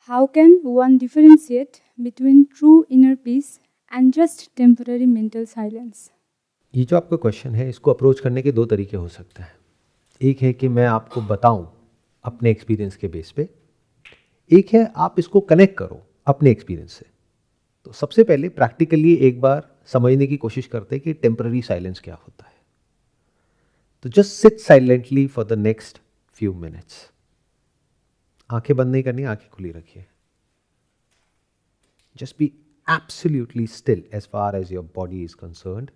How can one differentiate between true inner peace and just temporary mental silence? ये जो आपका question है, इसको अप्रोच करने के दो तरीके हो सकते हैं। एक है कि मैं आपको बताऊं अपने एक्सपीरियंस के बेस पे, एक है आप इसको कनेक्ट करो अपने एक्सपीरियंस से। तो सबसे पहले प्रैक्टिकली एक बार समझने की कोशिश करते हैं कि टेम्पररी साइलेंस क्या होता है। तो just sit silently for the next few minutes. आंखें बंद नहीं करनी, आंखें खुली रखिए। Just be absolutely still as far as your body is concerned.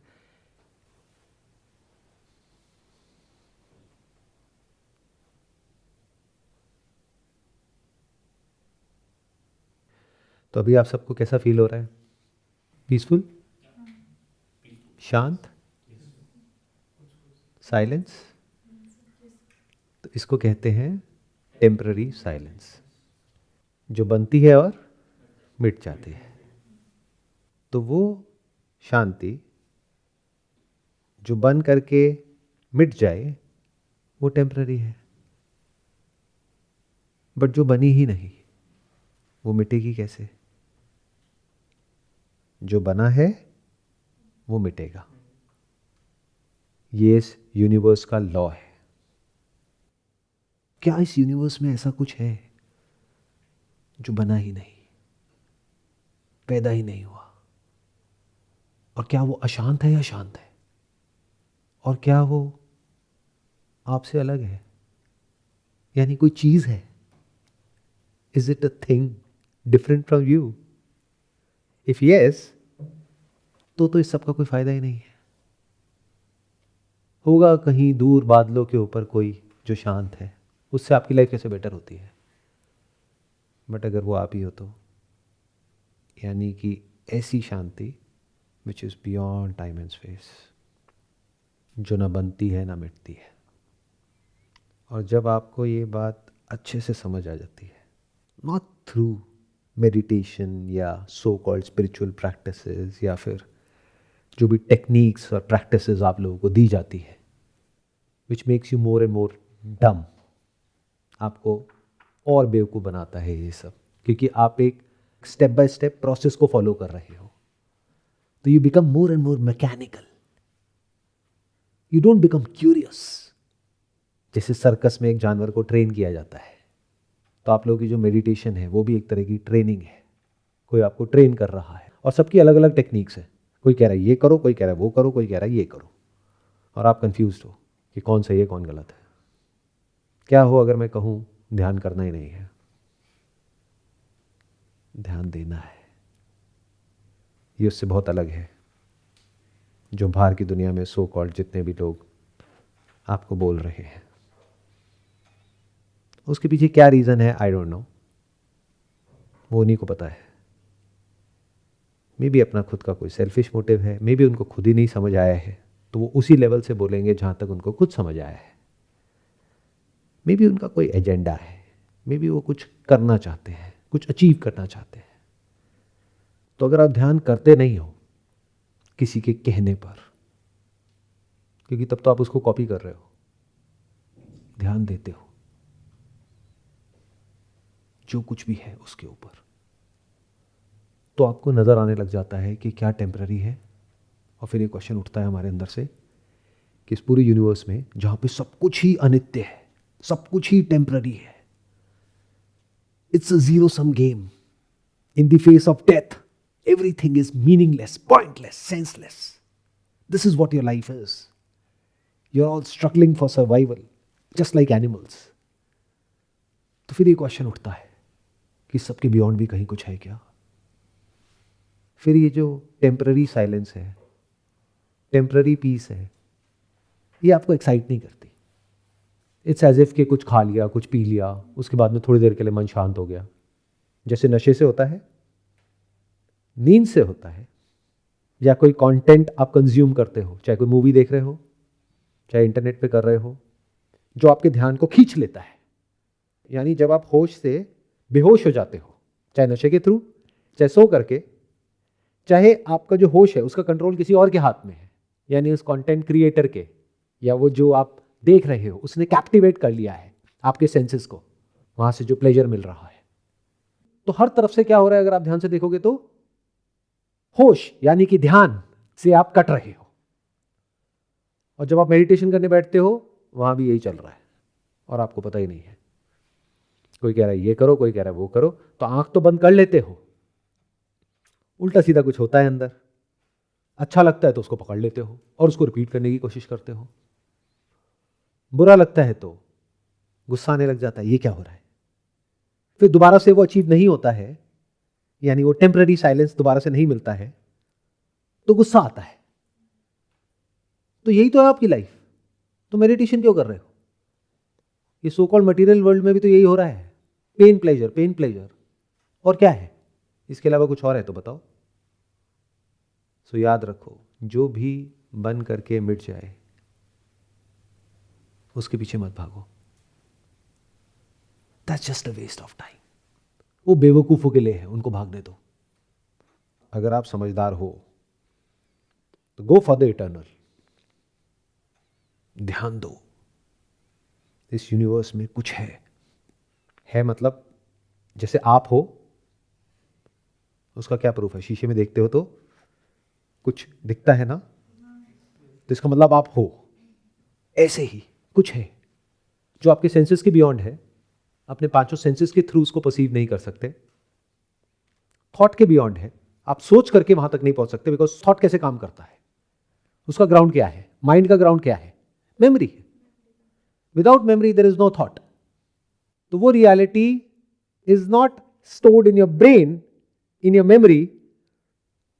तो अभी आप सबको कैसा फील हो रहा है? पीसफुल, शांत, साइलेंस। तो इसको कहते हैं टेम्पररी साइलेंस, जो बनती है और मिट जाती है। तो वो शांति जो बन करके मिट जाए वो टेम्पररी है, बट जो बनी ही नहीं वो मिटेगी कैसे? जो बना है वो मिटेगा। ये इस यूनिवर्स का लॉ है। क्या इस यूनिवर्स में ऐसा कुछ है जो बना ही नहीं, पैदा ही नहीं हुआ? और क्या वो अशांत है या शांत है? और क्या वो आपसे अलग है, यानी कोई चीज है? Is it a thing different from you? If yes, तो इस सब का कोई फायदा ही नहीं है। होगा कहीं दूर बादलों के ऊपर कोई जो शांत है, उससे आपकी लाइफ कैसे बेटर होती है? बट अगर वो आप ही हो तो, यानी कि ऐसी शांति which is beyond time and space, जो ना बनती है ना मिटती है। और जब आपको ये बात अच्छे से समझ आ जाती है, नॉट थ्रू मेडिटेशन या सो कॉल्ड स्पिरिचुअल प्रैक्टिसेस या फिर जो भी टेक्निक्स और प्रैक्टिसेस आप लोगों को दी जाती है, which makes you more and more डम, आपको और बेवकूफ़ बनाता है ये सब, क्योंकि आप एक स्टेप बाय स्टेप प्रोसेस को फॉलो कर रहे हो। तो you become more and more mechanical, you don't become curious. जैसे सर्कस में एक जानवर को ट्रेन किया जाता है, तो आप लोगों की जो मेडिटेशन है वो भी एक तरह की ट्रेनिंग है। कोई आपको ट्रेन कर रहा है, और सबकी अलग अलग टेक्निक्स है। कोई कह रहा है ये करो, कोई कह रहा है वो करो, कोई कह रहा है ये करो, और आप कंफ्यूज हो कि कौन सही है कौन गलत है। क्या हो अगर मैं कहूँ ध्यान करना ही नहीं है, ध्यान देना है? ये उससे बहुत अलग है जो बाहर की दुनिया में सो कॉल्ड जितने भी लोग आपको बोल रहे हैं। उसके पीछे क्या रीज़न है आई डोंट नो, वो उन्हीं को पता है। मे बी अपना खुद का कोई सेल्फिश मोटिव है, मे बी उनको खुद ही नहीं समझ आया है, तो वो उसी लेवल से बोलेंगे जहाँ तक उनको खुद समझ आया है। मे बी उनका कोई एजेंडा है, मे बी वो कुछ करना चाहते हैं, कुछ अचीव करना चाहते हैं। तो अगर आप ध्यान करते नहीं हो किसी के कहने पर, क्योंकि तब तो आप उसको कॉपी कर रहे हो, ध्यान देते हो जो कुछ भी है उसके ऊपर, तो आपको नज़र आने लग जाता है कि क्या टेम्पररी है। और फिर ये क्वेश्चन उठता है हमारे अंदर से कि इस पूरे यूनिवर्स में जहाँ पे सब कुछ ही अनित्य है, सब कुछ ही टेम्पररी है, it's a zero sum game. In the face of death everything is meaningless, pointless, senseless. This is what your life is. You are all struggling for survival just like animals. तो फिर ये question उठता है कि सबके beyond भी कहीं कुछ है क्या? फिर ये जो टेम्पररी साइलेंस है, टेम्पररी पीस है, ये आपको एक्साइट नहीं करती। इट्स एज इफ कि कुछ खा लिया, कुछ पी लिया, उसके बाद में थोड़ी देर के लिए मन शांत हो गया। जैसे नशे से होता है, नींद से होता है, या कोई कंटेंट आप कंज्यूम करते हो, चाहे कोई मूवी देख रहे हो, चाहे इंटरनेट पे कर रहे हो, जो आपके ध्यान को खींच लेता है। यानी जब आप होश से बेहोश हो जाते हो, चाहे नशे के थ्रू, चाहे सो करके, चाहे आपका जो होश है उसका कंट्रोल किसी और के हाथ में है, यानी उस कंटेंट क्रिएटर के, या वो जो आप देख रहे हो उसने कैप्टिवेट कर लिया है आपके सेंसेस को, वहां से जो प्लेजर मिल रहा है। तो हर तरफ से क्या हो रहा है अगर आप ध्यान से देखोगे तो होश यानी कि ध्यान से आप कट रहे हो। और जब आप मेडिटेशन करने बैठते हो वहां भी यही चल रहा है और आपको पता ही नहीं है। कोई कह रहा है ये करो, कोई कह रहा है वो करो, तो आंख तो बंद कर लेते हो, उल्टा सीधा कुछ होता है अंदर, अच्छा लगता है तो उसको पकड़ लेते हो और उसको रिपीट करने की कोशिश करते हो। बुरा लगता है तो गुस्सा आने लग जाता है, ये क्या हो रहा है। फिर दोबारा से वो अचीव नहीं होता है, यानी वो टेम्पररी साइलेंस दोबारा से नहीं मिलता है, तो गुस्सा आता है। तो यही तो है आपकी लाइफ। तो मेडिटेशन क्यों कर रहे हो? ये सो कॉल्ड मटेरियल वर्ल्ड में भी तो यही हो रहा है, पेन प्लेजर पेन प्लेजर। और क्या है इसके अलावा? कुछ और है तो बताओ। सो याद रखो, जो भी बन करके मिट जाए उसके पीछे मत भागो। That's just a waste of time. वो बेवकूफों के लिए है, उनको भागने दो। अगर आप समझदार हो तो गो फॉर द इटर्नल। ध्यान दो, इस यूनिवर्स में कुछ है मतलब जैसे आप हो, उसका क्या प्रूफ है? शीशे में देखते हो तो कुछ दिखता है ना, तो इसका मतलब आप हो। ऐसे ही कुछ है जो आपके सेंसेस के बियॉन्ड है, अपने पांचों सेंसेस के थ्रू उसको परसीव नहीं कर सकते। थॉट के बियॉन्ड है, आप सोच करके वहां तक नहीं पहुंच सकते, बिकॉज थॉट कैसे काम करता है, उसका ग्राउंड क्या है, माइंड का ग्राउंड क्या है? मेमोरी है। Without memory there is no thought. तो वो reality is not stored in your brain, in your memory,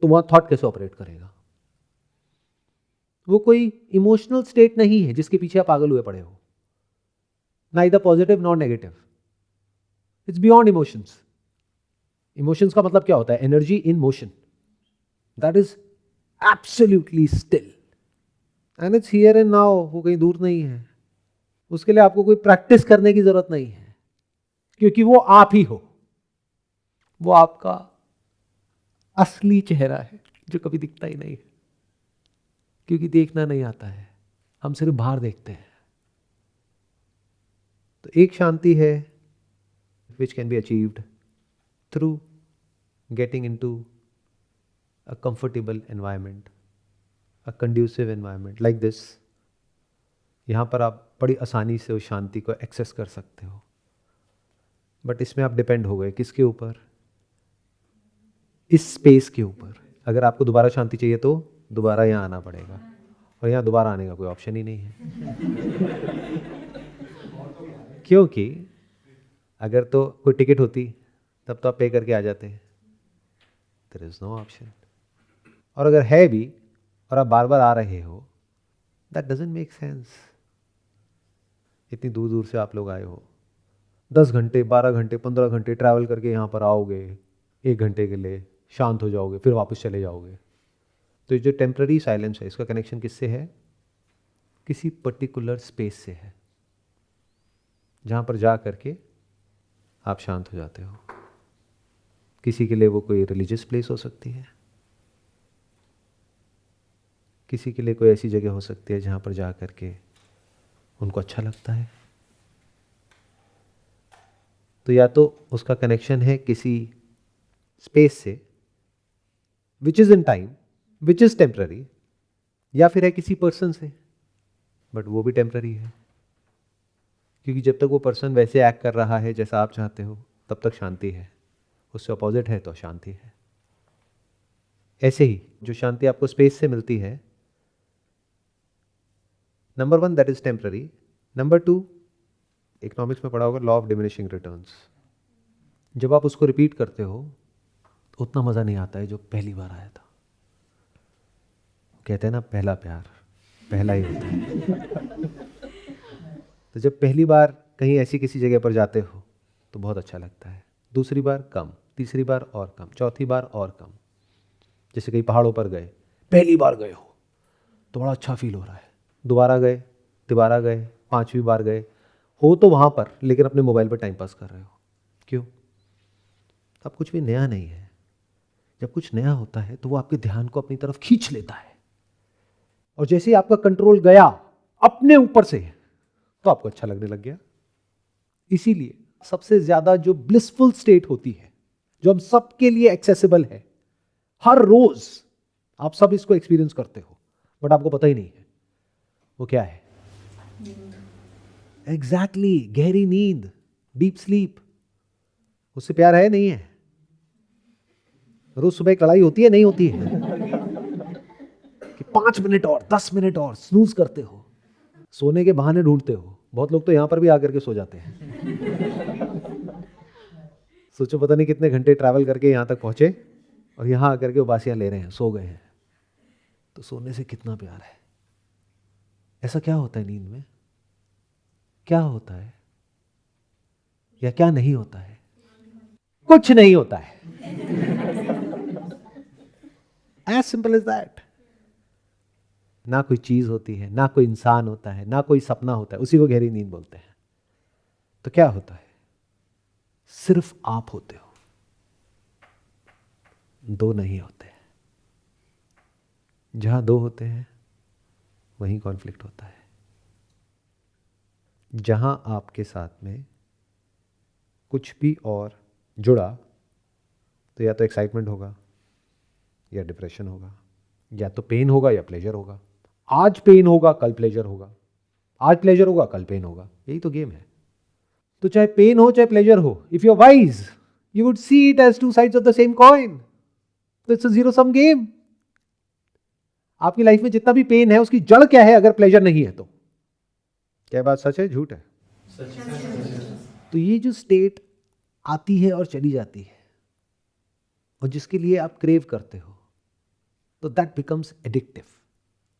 तो वहां थॉट कैसे ऑपरेट करेगा? वो कोई इमोशनल स्टेट नहीं है जिसके पीछे आप पागल हुए पड़े हो, neither positive nor negative. It's beyond emotions. Emotions का मतलब क्या होता है? Energy in motion, that is absolutely still and it's here and now. वो कहीं दूर नहीं है। उसके लिए आपको कोई प्रैक्टिस करने की जरूरत नहीं है, क्योंकि वो आप ही हो। वो आपका असली चेहरा है जो कभी दिखता ही नहीं है, क्योंकि देखना नहीं आता है, हम सिर्फ बाहर देखते हैं। तो एक शांति है which can be achieved through getting into a comfortable environment, a conducive environment like this. यहाँ पर आप बड़ी आसानी से उस शांति को एक्सेस कर सकते हो, बट इसमें आप डिपेंड हो गए किसके ऊपर? इस स्पेस के ऊपर। अगर आपको दोबारा शांति चाहिए तो दोबारा यहाँ आना पड़ेगा, और यहाँ दोबारा आने का कोई ऑप्शन ही नहीं है। क्योंकि अगर तो कोई टिकट होती तब तो आप पे करके आ जाते हैं। There is no option. और अगर है भी और आप बार बार आ रहे हो, दैट डजंट मेक सेंस। इतनी दूर दूर से आप लोग आए हो, 10 घंटे 12 घंटे 15 घंटे ट्रैवल करके यहाँ पर आओगे, 1 घंटे के लिए शांत हो जाओगे, फिर वापस चले जाओगे। तो ये जो टेम्पररी साइलेंस है, इसका कनेक्शन किससे है? किसी पर्टिकुलर स्पेस से है, जहाँ पर जा करके आप शांत हो जाते हो। किसी के लिए वो कोई रिलीजियस प्लेस हो सकती है, किसी के लिए कोई ऐसी जगह हो सकती है जहाँ पर जा करके उनको अच्छा लगता है। तो या तो उसका कनेक्शन है किसी स्पेस से which is in time, which is temporary, या फिर है किसी पर्सन से, बट वो भी टेम्पररी है, क्योंकि जब तक वो पर्सन वैसे एक्ट कर रहा है जैसा आप चाहते हो तब तक शांति है, उससे अपोजिट है तो अशांति है। ऐसे ही जो शांति आपको स्पेस से मिलती है, number 1 that is temporary, number 2 economics में पढ़ा होगा लॉ ऑफ डिमिनिशिंग रिटर्न्स। जब आप उसको रिपीट करते हो तो उतना मज़ा नहीं आता है जो पहली बार आया था। कहते हैं ना, पहला प्यार पहला ही होता है। तो जब पहली बार कहीं ऐसी किसी जगह पर जाते हो तो बहुत अच्छा लगता है, दूसरी बार कम, तीसरी बार और कम, चौथी बार और कम। जैसे कहीं पहाड़ों पर गए, पहली बार गए हो तो बड़ा अच्छा फील हो रहा है, दोबारा गए, तिबारा गए, 5वीं बार गए हो तो वहाँ पर, लेकिन अपने मोबाइल पर टाइम पास कर रहे हो। क्यों? अब कुछ भी नया नहीं है। जब कुछ नया होता है तो वो आपके ध्यान को अपनी तरफ खींच लेता है, और जैसे ही आपका कंट्रोल गया अपने ऊपर से तो आपको अच्छा लगने लग गया। इसीलिए सबसे ज्यादा जो ब्लिसफुल स्टेट होती है जो हम सबके लिए एक्सेसिबल है, हर रोज आप सब इसको एक्सपीरियंस करते हो, बट आपको पता ही नहीं है वो क्या है। एग्जैक्टली, गहरी नींद, डीप स्लीप। उससे प्यार है नहीं है? रोज सुबह एक लड़ाई होती है नहीं होती है कि 5 मिनट और 10 मिनट और स्नूज करते हो, सोने के बहाने ढूंढते हो। बहुत लोग तो यहां पर भी आकर के सो जाते हैं। सोचो पता नहीं कितने घंटे ट्रैवल करके यहां तक पहुंचे और यहां आकर के उबासियां ले रहे हैं, सो गए हैं। तो सोने से कितना प्यार है। ऐसा क्या होता है नींद में? क्या होता है या क्या नहीं होता है? कुछ नहीं होता है। As simple as that. ना कोई चीज होती है, ना कोई इंसान होता है, ना कोई सपना होता है, उसी को गहरी नींद बोलते हैं। तो क्या होता है? सिर्फ आप होते हो, दो नहीं होते। जहां दो होते हैं वहीं कॉन्फ्लिक्ट होता है। जहां आपके साथ में कुछ भी और जुड़ा तो या तो एक्साइटमेंट होगा या डिप्रेशन होगा, या तो पेन होगा या प्लेजर होगा। आज पेन होगा कल प्लेजर होगा, आज प्लेजर होगा कल पेन होगा। यही तो गेम है। तो चाहे पेन हो चाहे प्लेजर हो, if you are wise you would see it as two sides of the same coin. तो it's a zero sum game. आपकी लाइफ में जितना भी पेन है उसकी जड़ क्या है अगर प्लेजर नहीं है तो? क्या बात सच है झूठ है? तो ये जो स्टेट आती है और चली जाती है और जिसके लिए आप क्रेव करते हो, तो दैट बिकम्स एडिक्टिव।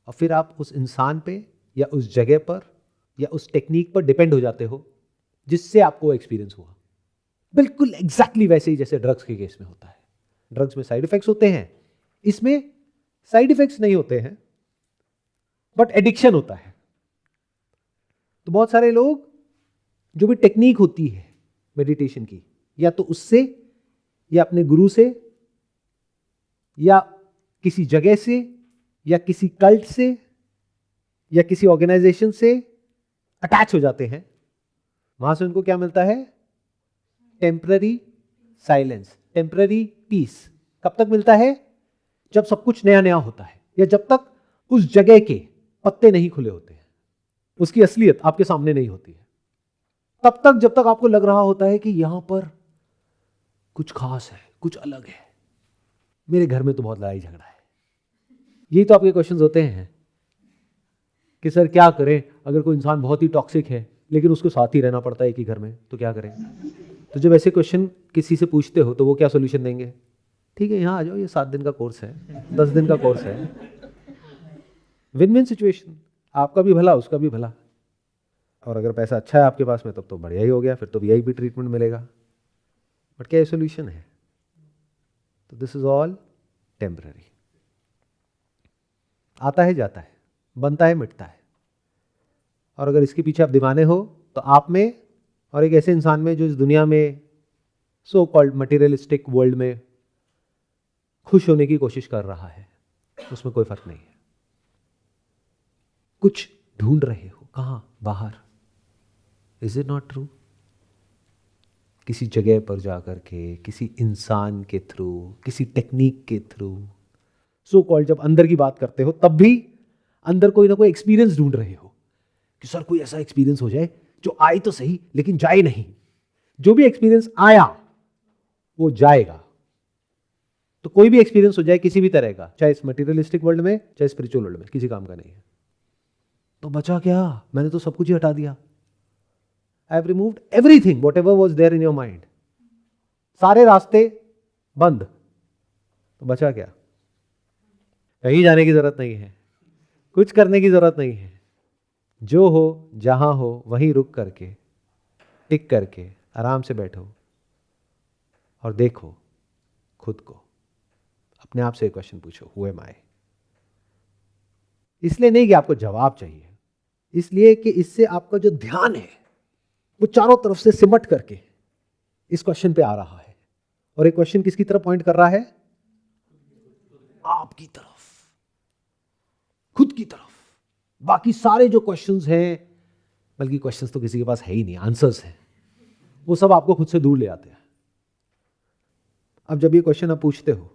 और फिर आप उस इंसान पे या उस जगह पर या उस टेक्निक पर डिपेंड हो जाते हो जिससे आपको एक्सपीरियंस हुआ। बिल्कुल एग्जैक्टली वैसे ही जैसे ड्रग्स के केस में होता है। ड्रग्स में साइड इफेक्ट्स होते हैं, इसमें साइड इफेक्ट्स नहीं होते हैं बट एडिक्शन होता है। तो बहुत सारे लोग जो भी टेक्निक होती है मेडिटेशन की, या तो उससे या अपने गुरु से या किसी जगह से या किसी कल्ट से या किसी ऑर्गेनाइजेशन से अटैच हो जाते हैं। वहां से उनको क्या मिलता है? Temporary silence, temporary peace. कब तक मिलता है? जब सब कुछ नया नया होता है, या जब तक उस जगह के पत्ते नहीं खुले होते हैं, उसकी असलियत आपके सामने नहीं होती है। तब तक जब तक आपको लग रहा होता है कि यहां पर कुछ खास है, कुछ अलग है। मेरे घर में तो बहुत लड़ाई झगड़ा है। यही तो आपके क्वेश्चंस होते हैं कि सर क्या करें अगर कोई इंसान बहुत ही टॉक्सिक है लेकिन उसको साथ ही रहना पड़ता है एक ही घर में, तो क्या करें? तो जब ऐसे क्वेश्चन किसी से पूछते हो तो वो क्या सोल्यूशन देंगे? ठीक है यहाँ आ जाओ, ये 7 दिन का कोर्स है, 10 दिन का कोर्स है। विन विन सिचुएशन, आपका भी भला उसका भी भला। और अगर पैसा अच्छा है आपके पास में तब तो बढ़िया ही हो गया, फिर तो वीआईपी ट्रीटमेंट मिलेगा। बट क्या ये सोल्यूशन है? तो दिस इज ऑल टेम्पररी। आता है जाता है, बनता है मिटता है। और अगर इसके पीछे आप दीवाने हो तो आप में और एक ऐसे इंसान में जो इस दुनिया में सो कॉल्ड मटेरियलिस्टिक वर्ल्ड में खुश होने की कोशिश कर रहा है, उसमें कोई फर्क नहीं है। कुछ ढूंढ रहे हो, कहां? बाहर। Is it not true? किसी जगह पर जाकर के, किसी इंसान के थ्रू, किसी टेक्निक के थ्रू, सो कॉल्ड जब अंदर की बात करते हो तब भी अंदर कोई ना कोई एक्सपीरियंस ढूंढ रहे हो कि सर कोई ऐसा एक्सपीरियंस हो जाए जो आए तो सही लेकिन जाए नहीं। जो भी एक्सपीरियंस आया वो जाएगा। तो कोई भी एक्सपीरियंस हो जाए किसी भी तरह का, चाहे इस मटेरियलिस्टिक वर्ल्ड में चाहे स्पिरिचुअल वर्ल्ड में, किसी काम का नहीं है। तो बचा क्या? मैंने तो सब कुछ ही हटा दिया। I have removed everything whatever was there in your mind. सारे रास्ते बंद। तो बचा क्या? कहीं जाने की जरूरत नहीं है, कुछ करने की जरूरत नहीं है। जो हो जहां हो वहीं रुक करके, टिक करके आराम से बैठो और देखो खुद को। अपने आप से एक क्वेश्चन पूछो, हु एम आई? इसलिए नहीं कि आपको जवाब चाहिए, इसलिए कि इससे आपका जो ध्यान है वो चारों तरफ से सिमट करके इस क्वेश्चन पे आ रहा है। और एक क्वेश्चन किसकी तरफ पॉइंट कर रहा है? आपकी तरफ, खुद की तरफ। बाकी सारे जो क्वेश्चंस हैं, बल्कि क्वेश्चंस तो किसी के पास है ही नहीं, आंसर्स हैं, वो सब आपको खुद से दूर ले आते हैं। अब जब ये क्वेश्चन आप पूछते हो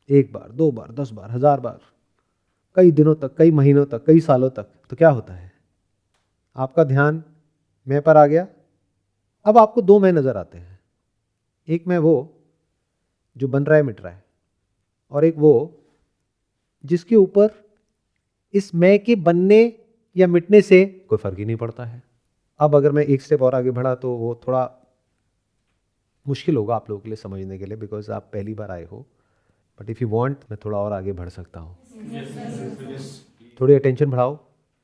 1 बार, 2 बार, 10 बार, 1000 बार, कई दिनों तक, कई महीनों तक, कई सालों तक, तो क्या होता है, आपका ध्यान मैं पर आ गया। अब आपको 2 मैं नजर आते हैं, एक मैं वो जो बन रहा है, मिट रहा है, और एक वो जिसके ऊपर इस मैं के बनने या मिटने से कोई फर्क ही नहीं पड़ता है। अब अगर मैं एक स्टेप और आगे बढ़ा तो वो थोड़ा मुश्किल होगा आप लोगों के लिए समझने के लिए, बिकॉज आप पहली बार आए हो, बट इफ़ यू वांट मैं थोड़ा और आगे बढ़ सकता हूँ। थोड़ी अटेंशन बढ़ाओ,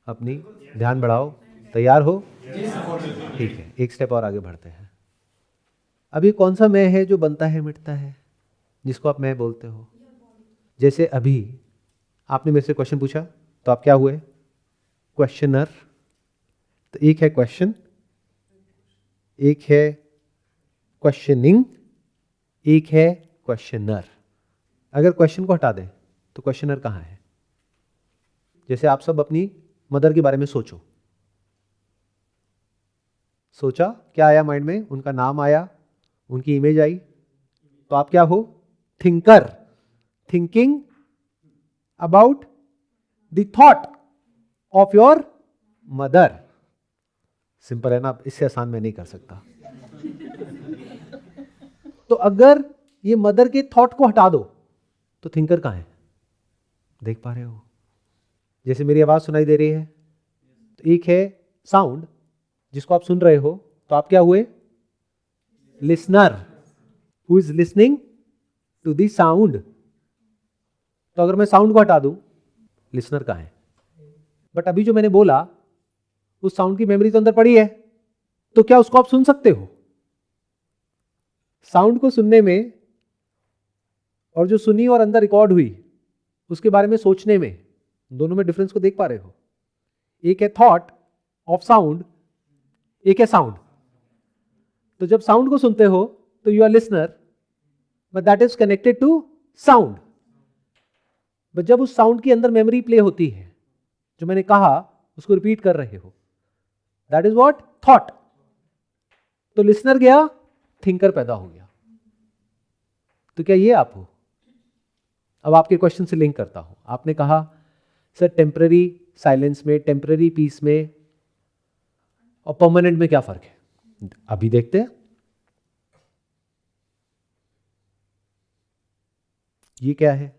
अपनी ध्यान बढ़ाओ, तैयार हो? ठीक है, एक स्टेप और आगे बढ़ते हैं। अभी कौन सा मैं है जो बनता है मिटता है, जिसको आप मैं बोलते हो? जैसे अभी आपने मेरे से क्वेश्चन पूछा तो आप क्या हुए? क्वेश्चनर। तो एक है क्वेश्चन, एक है क्वेश्चनिंग, एक है क्वेश्चनर। अगर क्वेश्चन को हटा दें तो क्वेश्चनर कहाँ है? जैसे आप सब अपनी मदर के बारे में सोचो, सोचा, क्या आया माइंड में? उनका नाम आया, उनकी इमेज आई, तो आप क्या हो? Thinker, thinking about the thought of your mother. Simple है ना, इससे आसान मैं नहीं कर सकता। तो अगर ये मदर के थॉट को हटा दो तो थिंकर कहाँ है? देख पा रहे हो? जैसे मेरी आवाज सुनाई दे रही है, तो एक है साउंड जिसको आप सुन रहे हो, तो आप क्या हुए? Listener, who is listening to the sound. तो अगर मैं साउंड को हटा दूं, लिसनर कहाँ है? बट अभी जो मैंने बोला उस साउंड की मेमोरी तो अंदर पड़ी है, तो क्या उसको आप सुन सकते हो? साउंड को सुनने में और जो सुनी और अंदर रिकॉर्ड हुई उसके बारे में सोचने में, दोनों में डिफरेंस को देख पा रहे हो? एक है थॉट ऑफ साउंड, एक है साउंड। तो जब साउंड को सुनते हो तो you are listener, but that is connected to sound. But जब उस साउंड की अंदर मेमोरी प्ले होती है, जो मैंने कहा उसको रिपीट कर रहे हो, दैट इज व्हाट? थॉट। तो लिसनर गया, थिंकर पैदा हो गया। तो क्या ये आप हो? अब आपके क्वेश्चन से लिंक करता हूं। आपने कहा सर टेम्पररी साइलेंस में, टेम्पररी पीस में और परमानेंट में क्या फर्क है? अभी देखते हैं। ये क्या है?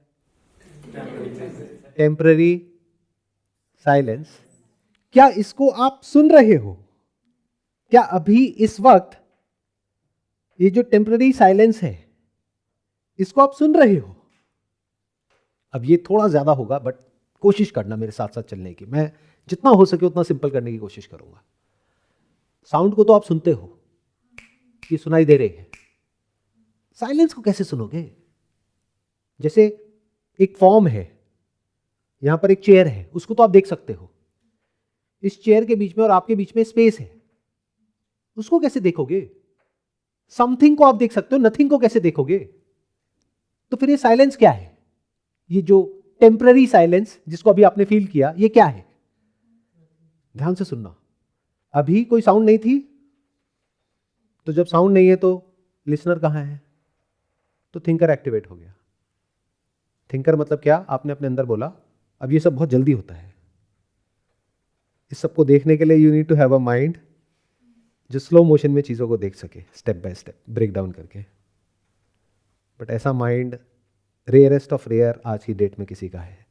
Temporary silence. क्या इसको आप सुन रहे हो? क्या अभी इस वक्त ये जो टेम्पररी साइलेंस है इसको आप सुन रहे हो? अब ये थोड़ा ज्यादा होगा, बट कोशिश करना मेरे साथ साथ चलने की। मैं जितना हो सके उतना सिंपल करने की कोशिश करूंगा। साउंड को तो आप सुनते हो, ये सुनाई दे रही है। साइलेंस को कैसे सुनोगे? जैसे एक फॉर्म है, यहां पर एक चेयर है, उसको तो आप देख सकते हो। इस चेयर के बीच में और आपके बीच में स्पेस है, उसको कैसे देखोगे? समथिंग को आप देख सकते हो, नथिंग को कैसे देखोगे? तो फिर ये साइलेंस क्या है? ये जो टेम्पररी साइलेंस जिसको अभी आपने फील किया, ये क्या है? ध्यान से सुनना। अभी कोई साउंड नहीं थी, तो जब साउंड नहीं है तो लिसनर कहां है? तो थिंकर एक्टिवेट हो गया। थिंकर मतलब क्या? आपने अपने अंदर बोला। अब ये सब बहुत जल्दी होता है, इस सबको देखने के लिए you need to have a mind जो स्लो मोशन में चीजों को देख सके, step by step break down करके। बट ऐसा माइंड रेयरेस्ट ऑफ रेयर आज की डेट में किसी का है।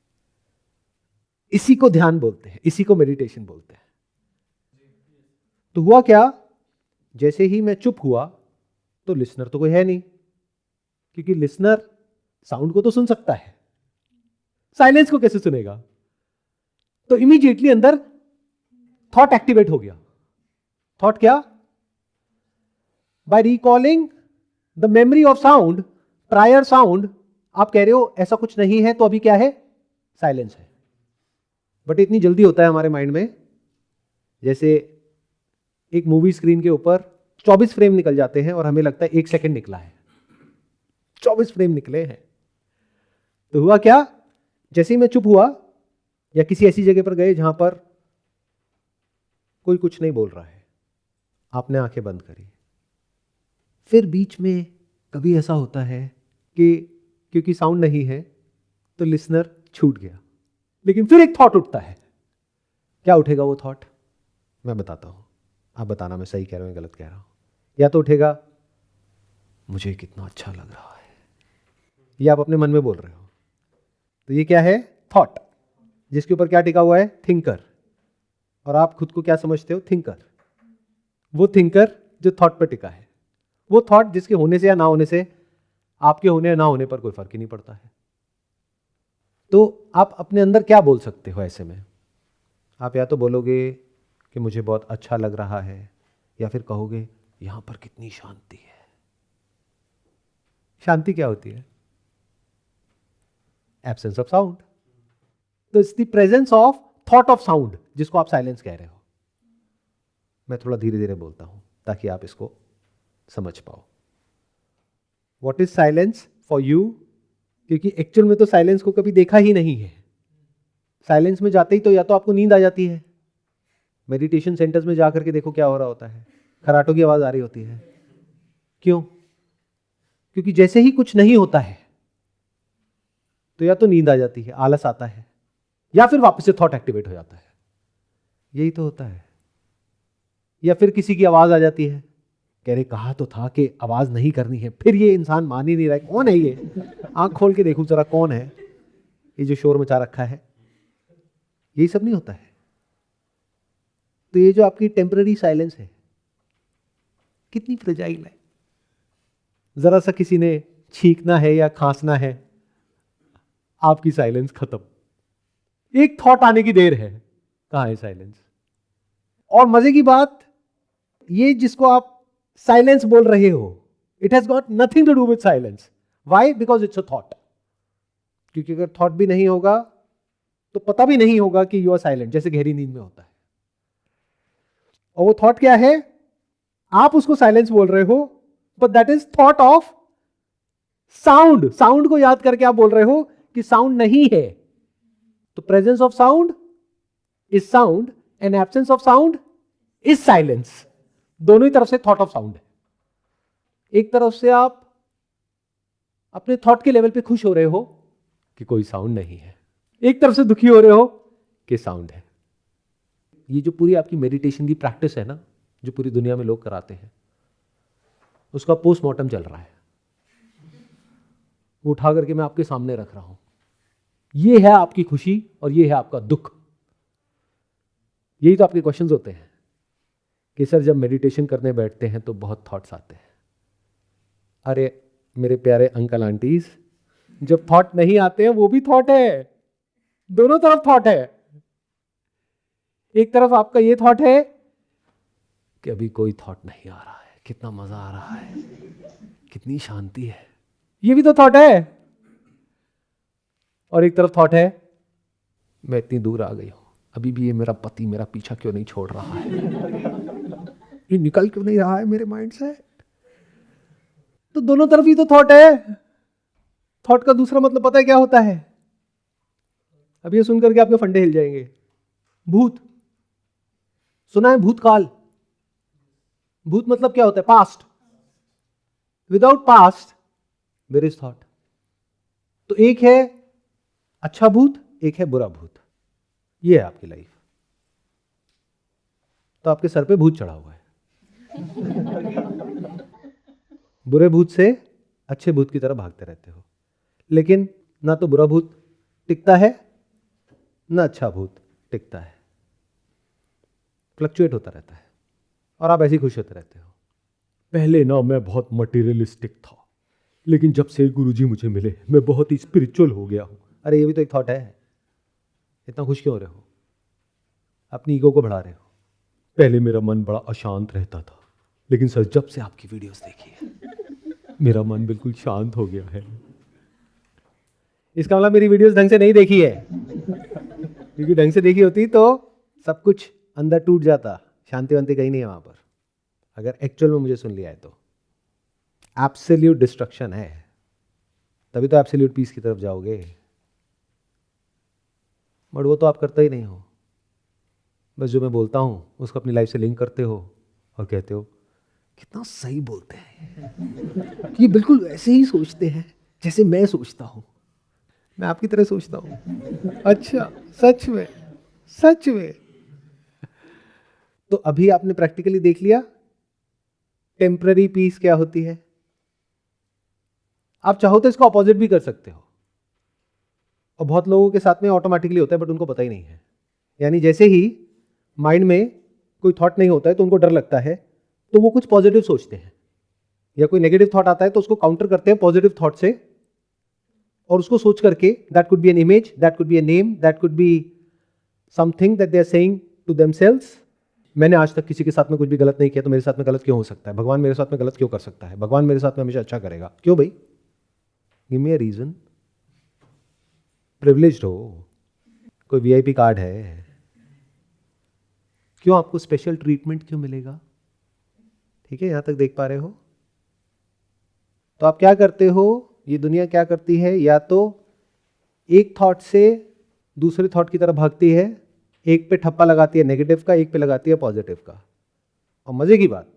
इसी को ध्यान बोलते हैं, इसी को मेडिटेशन बोलते हैं। तो हुआ क्या? जैसे ही मैं चुप हुआ तो लिसनर तो कोई है नहीं, क्योंकि लिसनर साउंड को तो सुन सकता है, साइलेंस को कैसे सुनेगा? तो इमीडिएटली अंदर थॉट एक्टिवेट हो गया। थॉट क्या? By recalling the memory of sound, prior sound, आप कह रहे हो ऐसा कुछ नहीं है, तो अभी क्या है? साइलेंस है। बट इतनी जल्दी होता है हमारे माइंड में, जैसे एक मूवी स्क्रीन के ऊपर 24 फ्रेम निकल जाते हैं और हमें लगता है 1 सेकंड निकला है, 24 फ्रेम निकले हैं। तो हुआ क्या? जैसे ही मैं चुप हुआ या किसी ऐसी जगह पर गए जहां पर कोई कुछ नहीं बोल रहा है, आपने आंखें बंद करी, फिर बीच में कभी ऐसा होता है कि क्योंकि साउंड नहीं है तो लिसनर छूट गया, लेकिन फिर एक थॉट उठता है। क्या उठेगा वो थॉट? मैं बताता हूं, आप बताना मैं सही कह रहा हूं या गलत कह रहा हूं। या तो उठेगा मुझे कितना अच्छा लग रहा है, ये आप अपने मन में बोल रहे हो, तो ये क्या है? थॉट, जिसके ऊपर क्या टिका हुआ है? थिंकर। और आप खुद को क्या समझते हो? थिंकर। वो थिंकर जो थॉट पर टिका है, वो थॉट जिसके होने से या ना होने से आपके होने या ना होने पर कोई फर्क ही नहीं पड़ता है। तो आप अपने अंदर क्या बोल सकते हो ऐसे में? आप या तो बोलोगे कि मुझे बहुत अच्छा लग रहा है, या फिर कहोगे यहां पर कितनी शांति है। शांति क्या होती है? Absence of sound. तो it's the presence of thought of sound, जिसको आप साइलेंस कह रहे हो। मैं थोड़ा धीरे धीरे बोलता हूं ताकि आप इसको समझ पाओ। What is silence for you? क्योंकि एक्चुअल में तो साइलेंस को कभी देखा ही नहीं है। साइलेंस में जाते ही तो या तो आपको नींद आ जाती है, मेडिटेशन सेंटर्स में जाकर के देखो क्या हो रहा होता है, खराटों की आवाज आ रही होती है। क्यों? क्योंकि जैसे ही कुछ नहीं होता है तो या तो नींद आ जाती है, आलस आता है, या फिर वापस से थॉट एक्टिवेट हो जाता है। यही तो होता है। या फिर किसी की आवाज आ जाती है, कह रहे कहा तो था कि आवाज नहीं करनी है, फिर ये इंसान मान ही नहीं रहा है। कौन है ये? आंख खोल के देखूं जरा कौन है ये जो शोर मचा रखा है। यही सब नहीं होता है। तो ये जो आपकी टेम्पररी साइलेंस है कितनी फ्रेजाइल है। जरा सा किसी ने छींकना है या खांसना है, आपकी साइलेंस खत्म। एक थॉट आने की देर है, कहां है साइलेंस? और मजे की बात, ये जिसको आप साइलेंस बोल रहे हो, it has got nothing to do with silence. Why? Because it's a thought. क्योंकि अगर थॉट भी नहीं होगा तो पता भी नहीं होगा कि यू आर साइलेंट, जैसे गहरी नींद में होता है। और वो थॉट क्या है? आप उसको साइलेंस बोल रहे हो, but that is thought of sound. Sound को याद करके आप बोल रहे हो कि साउंड नहीं है। तो presence of sound is sound and absence of sound is silence. दोनों ही तरफ से थॉट ऑफ साउंड है। एक तरफ से आप अपने थॉट के लेवल पे खुश हो रहे हो कि कोई साउंड नहीं है, एक तरफ से दुखी हो रहे हो कि साउंड है। ये जो पूरी आपकी मेडिटेशन की प्रैक्टिस है ना, जो पूरी दुनिया में लोग कराते हैं, उसका पोस्टमार्टम चल रहा है। वो उठा करके मैं आपके सामने रख रहा हूं। ये है आपकी खुशी और ये है आपका दुख। यही तो आपके क्वेश्चंस होते हैं कि सर जब मेडिटेशन करने बैठते हैं तो बहुत थॉट्स आते हैं। अरे मेरे प्यारे अंकल आंटीज, जब थॉट नहीं आते हैं वो भी थॉट है। दोनों तरफ थॉट है। एक तरफ आपका ये थॉट है कि अभी कोई थॉट नहीं आ रहा है, कितना मजा आ रहा है, कितनी शांति है, ये भी तो थॉट है। और एक तरफ थॉट है मैं इतनी दूर आ गई हूं, अभी भी ये मेरा पति मेरा पीछा क्यों नहीं छोड़ रहा है, ये निकल क्यों नहीं रहा है मेरे माइंड से। तो दोनों तरफ ही तो थॉट है। थॉट का दूसरा मतलब पता है क्या होता है? अब ये सुनकर के आपके फंडे हिल जाएंगे। भूत सुना है? भूतकाल। भूत मतलब क्या होता है? Past. Without past there is thought. तो एक है अच्छा भूत, एक है बुरा भूत। ये है आपकी लाइफ। तो आपके सर पे भूत चढ़ा हुआ है। बुरे भूत से अच्छे भूत की तरह भागते रहते हो, लेकिन ना तो बुरा भूत टिकता है ना अच्छा भूत टिकता है। फ्लक्चुएट होता रहता है और आप ऐसे ही खुश होते रहते हो। पहले ना मैं बहुत मटेरियलिस्टिक था, लेकिन जब से गुरुजी मुझे मिले मैं बहुत ही स्पिरिचुअल हो गया हूं। अरे ये भी तो एक थॉट है। इतना खुश क्यों हो रहे हो? अपनी ईगो को बढ़ा रहे हो। पहले मेरा मन बड़ा अशांत रहता था, लेकिन सर जब से आपकी वीडियोस देखी है मेरा मन बिल्कुल शांत हो गया है। इसका मतलब मेरी वीडियोस ढंग से नहीं देखी है, क्योंकि ढंग से देखी होती तो सब कुछ अंदर टूट जाता। शांति वांति कहीं नहीं है वहां पर। अगर एक्चुअल में मुझे सुन लिया है तो एब्सोल्यूट डिस्ट्रक्शन है, तभी तो एब्सोल्यूट पीस की तरफ जाओगे। बट वो तो आप करते ही नहीं हो। बस जो मैं बोलता हूं उसको अपनी लाइफ से लिंक करते हो और कहते हो कितना सही बोलते हैं, ये बिल्कुल वैसे ही सोचते हैं जैसे मैं सोचता हूँ, मैं आपकी तरह सोचता हूँ। अच्छा, सच में, सच में। तो अभी आपने प्रैक्टिकली देख लिया टेम्पररी पीस क्या होती है। आप चाहो तो इसको अपोजिट भी कर सकते हो, और बहुत लोगों के साथ में ऑटोमेटिकली होता है, बट उनको पता ही नहीं है। यानी जैसे ही माइंड में कोई थॉट नहीं होता है तो उनको डर लगता है, तो वो कुछ पॉजिटिव सोचते हैं, या कोई नेगेटिव थॉट आता है तो उसको काउंटर करते हैं पॉजिटिव थॉट से, और उसको सोच करके that could be an image, that could be a name, that could be something that they are saying to themselves. मैंने आज तक किसी के साथ में कुछ भी गलत नहीं किया, तो मेरे साथ में गलत क्यों हो सकता है? भगवान मेरे साथ में गलत क्यों कर सकता है? भगवान मेरे साथ में हमेशा अच्छा करेगा क्यों भाई? Give me a reason. Privileged हो, कोई वीआईपी कार्ड है, क्यों आपको स्पेशल ट्रीटमेंट क्यों मिलेगा? ठीक है, यहां तक देख पा रहे हो? तो आप क्या करते हो, ये दुनिया क्या करती है, या तो एक थॉट से दूसरे थॉट की तरफ भागती है, एक पे ठप्पा लगाती है नेगेटिव का, एक पे लगाती है पॉजिटिव का। और मजे की बात,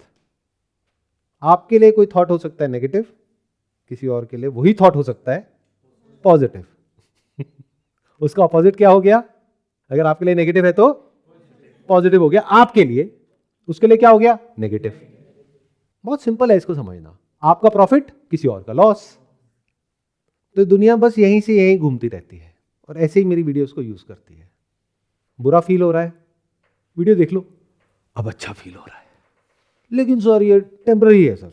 आपके लिए कोई थॉट हो सकता है नेगेटिव, किसी और के लिए वही थॉट हो सकता है पॉजिटिव। उसका अपोजिट क्या हो गया? अगर आपके लिए नेगेटिव है तो पॉजिटिव हो गया, आपके लिए, उसके लिए क्या हो गया? नेगेटिव। बहुत सिंपल है इसको समझना, आपका प्रॉफिट, किसी और का लॉस। तो दुनिया बस यहीं से यहीं घूमती रहती है, और ऐसे ही मेरी वीडियोस को यूज करती है। बुरा फील हो रहा है, वीडियो देख लो, अब अच्छा फील हो रहा है, लेकिन सर ये टेम्पररी है सर,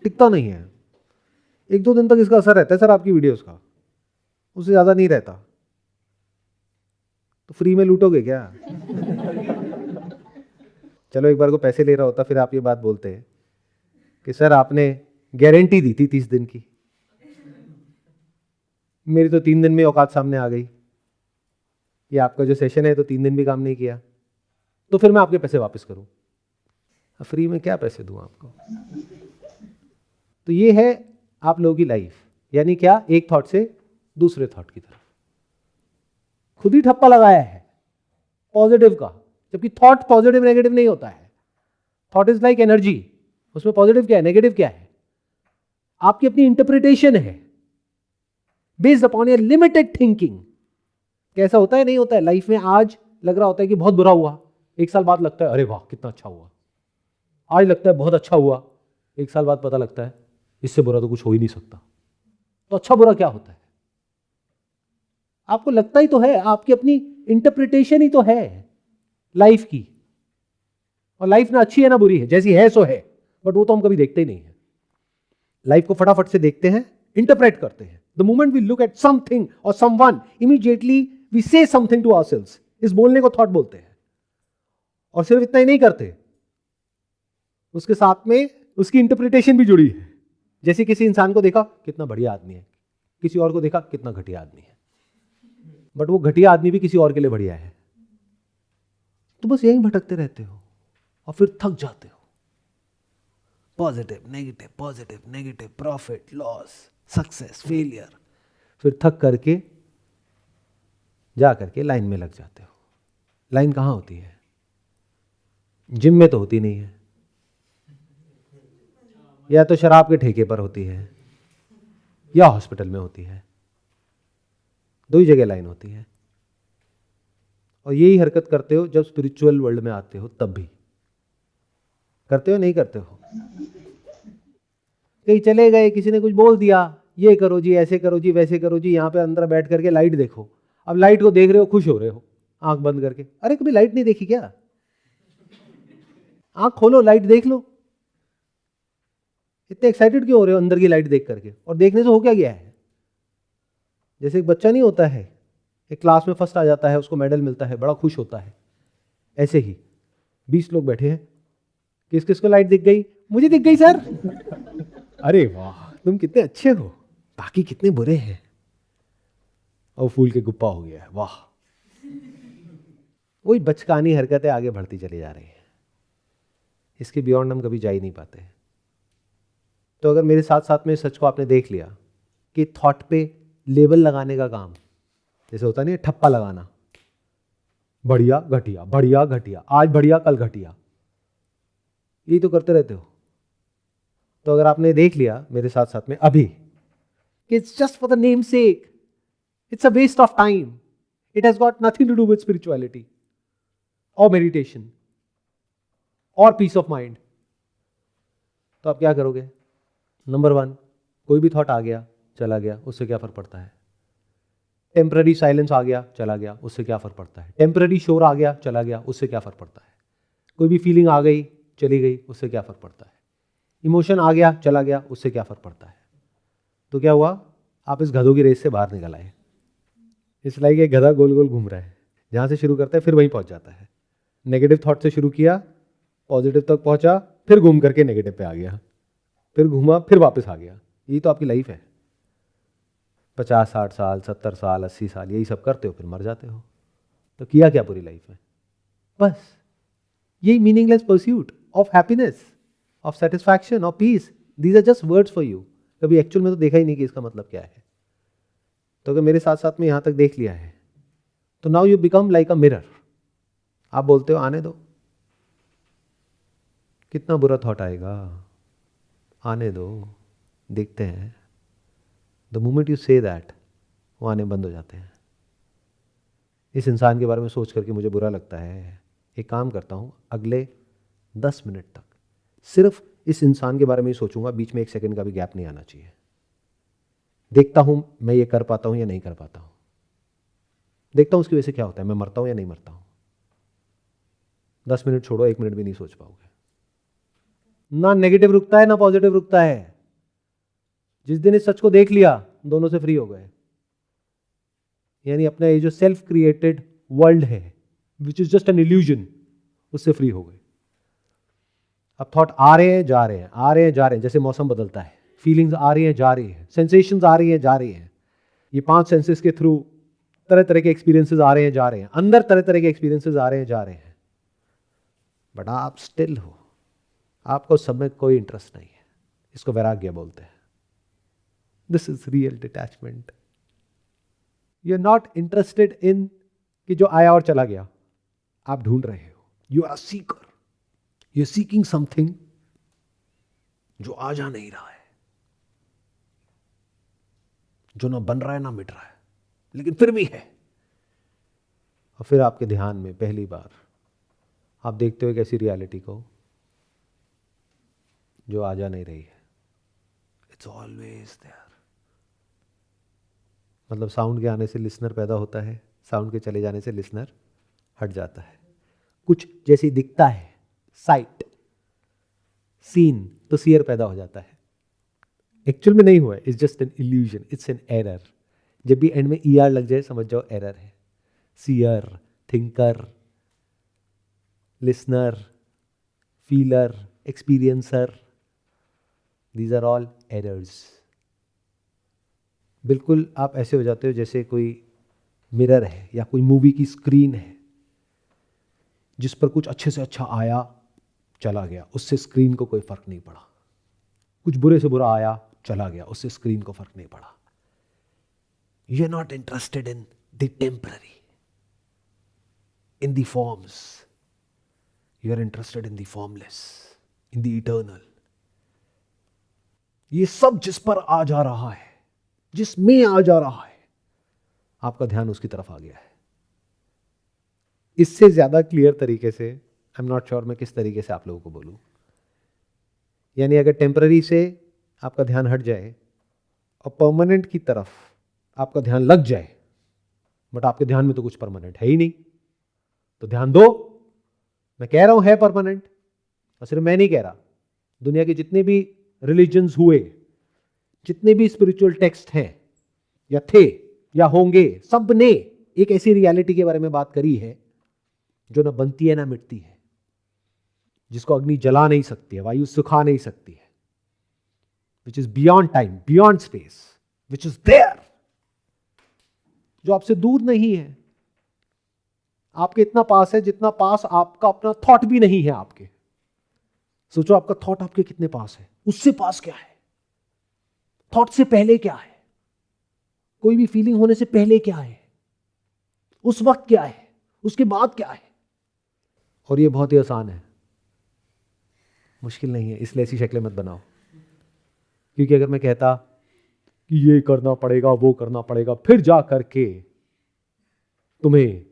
टिकता नहीं है, 1-2 दिन तक इसका असर रहता है सर आपकी वीडियोस का, उससे ज्यादा नहीं रहता। तो फ्री में लूटोगे क्या? चलो एक बार को पैसे ले रहा होता, फिर आप ये बात बोलते हैं कि सर आपने गारंटी दी थी 30 दिन की, मेरी तो 3 दिन में औकात सामने आ गई, ये आपका जो सेशन है तो 3 दिन भी काम नहीं किया, तो फिर मैं आपके पैसे वापस करूं। फ्री में क्या पैसे दूं आपको? तो ये है आप लोगों की लाइफ, यानी क्या? एक थॉट से दूसरे थॉट की तरफ खुद ही ठप्पा लगाया है पॉजिटिव का, जबकि थॉट पॉजिटिव नेगेटिव नहीं होता है। थॉट इज लाइक एनर्जी, उसमें पॉजिटिव क्या है, नेगेटिव क्या है? आपकी अपनी इंटरप्रिटेशन है based upon your limited thinking. कैसा होता है, नहीं होता है लाइफ में, आज लग रहा होता है कि बहुत बुरा हुआ, 1 साल बाद लगता है अरे वाह कितना अच्छा हुआ। आज लगता है बहुत अच्छा हुआ, 1 साल बाद पता लगता है इससे बुरा तो कुछ हो ही नहीं सकता। तो अच्छा बुरा क्या होता है? आपको लगता ही तो है, आपकी अपनी इंटरप्रिटेशन ही तो है लाइफ की। और लाइफ ना अच्छी है ना बुरी है, जैसी है सो है, बट वो तो हम कभी देखते ही नहीं है। लाइफ को फटाफट से देखते हैं, इंटरप्रेट करते हैं। The moment we look at something और someone, immediately we say something to ourselves. इस बोलने को थॉट बोलते हैं। और सिर्फ इतना ही नहीं करते, उसके साथ में उसकी इंटरप्रिटेशन भी जुड़ी है। जैसे किसी इंसान को देखा कितना बढ़िया आदमी है, किसी और को देखा कितना घटिया आदमी है, बट वो घटिया आदमी भी किसी और के लिए बढ़िया है। तो बस यहीं भटकते रहते हो और फिर थक जाते हो। Positive negative, profit loss, success failure, फिर थक करके जा करके लाइन में लग जाते हो। लाइन कहाँ होती है? जिम में तो होती नहीं है, या तो शराब के ठेके पर होती है, या हॉस्पिटल में होती है। 2 ही जगह लाइन होती है। और यही हरकत करते हो जब स्पिरिचुअल वर्ल्ड में आते हो, तब भी करते हो, नहीं करते हो? कहीं चले गए, किसी ने कुछ बोल दिया, ये करो जी, ऐसे करो जी, वैसे करो जी, यहाँ पे अंदर बैठ करके लाइट देखो। अब लाइट को देख रहे हो, खुश हो रहे हो आंख बंद करके। अरे कभी लाइट नहीं देखी क्या? आंख खोलो, लाइट देख लो। इतने एक्साइटेड क्यों हो रहे हो अंदर की लाइट देख करके? और देखने से हो क्या गया है? जैसे एक बच्चा नहीं होता है, एक क्लास में फर्स्ट आ जाता है, उसको मेडल मिलता है, बड़ा खुश होता है। ऐसे ही 20 लोग बैठे हैं, किस किस को लाइट दिख गई? मुझे दिख गई सर। अरे वाह तुम कितने अच्छे हो, बाकी कितने बुरे हैं। और फूल के गुप्पा हो गया है, वाह। वही बचकानी हरकतें आगे बढ़ती चली जा रही है। इसके बियॉन्ड हम कभी जा ही नहीं पाते। तो अगर मेरे साथ साथ में सच को आपने देख लिया कि थॉट पे लेबल लगाने का काम, जैसे होता नहीं, ठप्पा लगाना, बढ़िया घटिया, बढ़िया घटिया, आज बढ़िया कल घटिया, यही तो करते रहते हो। तो अगर आपने देख लिया मेरे साथ साथ में अभी, it's just for the name sake, it's a waste of time, it has got nothing to do with spirituality और मेडिटेशन और पीस ऑफ माइंड, तो आप क्या करोगे? नंबर 1, कोई भी थॉट आ गया चला गया, उससे क्या फर्क पड़ता है? टेम्पररी साइलेंस आ गया चला गया, उससे क्या फर्क पड़ता है? टेम्पररी शोर आ गया चला गया, उससे क्या फर्क पड़ता है? कोई भी फीलिंग आ गई चली गई, उससे क्या फर्क पड़ता है? इमोशन आ गया चला गया, उससे क्या फर्क पड़ता है? तो क्या हुआ? आप इस गधों की रेस से बाहर निकल आए। इस लाइक एक गधा गोल गोल घूम रहा है, जहां से शुरू करता है फिर वहीं पहुंच जाता है। नेगेटिव थॉट से शुरू किया, पॉजिटिव तक पहुंचा, फिर घूम करके नेगेटिव पे आ गया, फिर घूमा, फिर वापस आ गया। यही तो आपकी लाइफ है। 50, 60 साल, 70 साल, 80 साल यही सब करते हो, फिर मर जाते हो। तो किया क्या पूरी लाइफ में? बस यही meaningless pursuit of happiness, of satisfaction, of peace. These are just words for you. कभी एक्चुअल में तो देखा ही नहीं कि इसका मतलब क्या है। तो अगर मेरे साथ साथ में यहां तक देख लिया है, तो now you become like a mirror. आप बोलते हो आने दो, कितना बुरा थॉट आएगा, आने दो, देखते हैं। The moment you say that, वो आने बंद हो जाते हैं। इस इंसान के बारे में सोच करके मुझे बुरा लगता है, एक काम करता हूँ, अगले 10 मिनट तक सिर्फ इस इंसान के बारे में ही सोचूंगा, बीच में 1 सेकंड का भी गैप नहीं आना चाहिए। देखता हूं मैं ये कर पाता हूं या नहीं कर पाता हूं, देखता हूं उसकी वजह से क्या होता है, मैं मरता हूं या नहीं मरता हूं। 10 मिनट छोड़ो, 1 मिनट भी नहीं सोच पाओगे। ना नेगेटिव रुकता है ना पॉजिटिव रुकता है। जिस दिन इस सच को देख लिया, दोनों से फ्री हो गए। यानी अपना ये जो सेल्फ क्रिएटेड वर्ल्ड है, which is just an illusion, उससे फ्री हो गए। अब थॉट आ रहे हैं जा रहे हैं, आ रहे हैं जा रहे हैं, जैसे मौसम बदलता है, फीलिंग्स आ रही हैं जा रही हैं, सेंसेशंस आ रही हैं जा रही हैं। ये 5 सेंसेस के थ्रू तरह तरह के एक्सपीरियंसेस आ रहे हैं जा रहे हैं, अंदर तरह तरह के एक्सपीरियंसेस आ रहे हैं जा रहे हैं। बट आप स्टिल हो, आपको सब में कोई इंटरेस्ट नहीं है। इसको वैराग्य बोलते हैं। This is real detachment. You are not interested in कि जो आया और चला गया, आप ढूंढ रहे हो। You are seeker, you are seeking something जो आ जा नहीं रहा है, जो ना बन रहा है ना मिट रहा है, लेकिन फिर भी है। और फिर आपके ध्यान में पहली बार आप देखते हो एक ऐसी रियलिटी को जो आ जा नहीं रही है। It's always there. मतलब साउंड के आने से लिसनर पैदा होता है, साउंड के चले जाने से लिसनर हट जाता है। कुछ जैसे दिखता है, साइट, सीन, तो सीयर पैदा हो जाता है। एक्चुअल में नहीं हुआ, it's just an illusion, it's an error. जब भी एंड में ईआर लग जाए समझ जाओ एरर है। Seer, thinker, listener, feeler, experiencer, these are all errors. बिल्कुल आप ऐसे हो जाते हो जैसे कोई मिरर है या कोई मूवी की स्क्रीन है जिस पर कुछ अच्छे से अच्छा आया चला गया, उससे स्क्रीन को कोई फर्क नहीं पड़ा। कुछ बुरे से बुरा आया चला गया, उससे स्क्रीन को फर्क नहीं पड़ा। You are not interested in the temporary, in the forms, you are interested in the formless, in the eternal. ये सब जिस पर आ जा रहा है, जिसमें आ जा रहा है, आपका ध्यान उसकी तरफ आ गया है। इससे ज्यादा क्लियर तरीके से आई एम नॉट श्योर मैं किस तरीके से आप लोगों को बोलूं। यानी अगर टेम्पररी से आपका ध्यान हट जाए और परमानेंट की तरफ आपका ध्यान लग जाए, बट आपके ध्यान में तो कुछ परमानेंट है ही नहीं, तो ध्यान दो। मैं कह रहा हूं है परमानेंट, और सिर्फ मैं नहीं कह रहा, दुनिया के जितने भी रिलीजन्स हुए, जितने भी स्पिरिचुअल टेक्स्ट हैं या थे या होंगे, सब ने एक ऐसी रियलिटी के बारे में बात करी है जो ना बनती है ना मिटती है, जिसको अग्नि जला नहीं सकती है, वायु सुखा नहीं सकती है, which is beyond time, beyond space, which is there, जो आपसे दूर नहीं है, आपके इतना पास है जितना पास आपका अपना थॉट भी नहीं है आपके। सोचो आपका थॉट आपके कितने पास है, उससे पास क्या है, थॉट से पहले क्या है, कोई भी फीलिंग होने से पहले क्या है, उस वक्त क्या है, उसके बाद क्या है। और ये बहुत ही आसान है, मुश्किल नहीं है, इसलिए ऐसी शक्लें मत बनाओ। क्योंकि अगर मैं कहता कि ये करना पड़ेगा, वो करना पड़ेगा, फिर जा करके तुम्हें